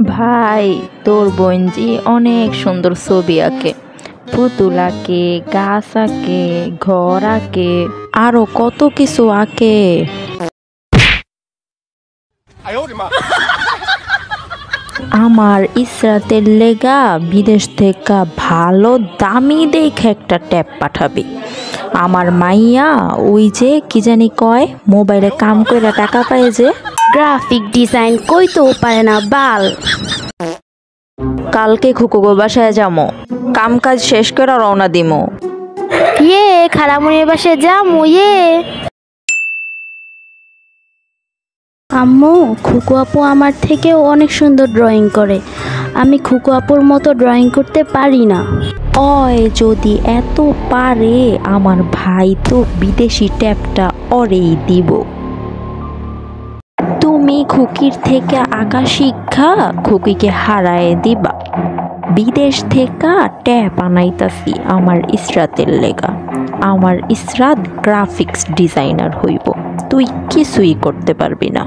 ভাই, তোর বোনজি অনেক সুন্দর ছবি আঁকে। পুতুল আঁকে, গাছ আঁকে, ঘর আঁকে, আরো কত কিছু আঁকে। আমার ইসরাতের লেগা বিদেশ থেকে ভালো দামি দেখে একটা ট্যাব পাঠাবি। আমার মাইয়া ওই যে কি জানি কয়, মোবাইলে কাম কইরা টাকা পায় যে, গ্রাফিক ডিজাইন কইতেও পারে না বাল। কালকে খুকুগো বাসায় যামো, কাম কাজ শেষ করে রওনা দিমো। খালামুনির বাসায় যামু আম্মু, খুকু আপু আমার থেকেও অনেক সুন্দর ড্রয়িং করে। আমি খুকু আপুর মতো ড্রয়িং করতে পারি না। অয় যদি এত পারে, আমার ভাই তো বিদেশি ট্যাবটা অরেই দিব। তুমি খুকির থেকে আঁকা শিক্ষা খুকিকে হারায় দিবা। বিদেশ থেকে ট্যাব আনাইতাছি আমার ইসরাতের লেগা। আমার ইসরাত গ্রাফিক্স ডিজাইনার হইব, তুই কিছুই করতে পারবি না।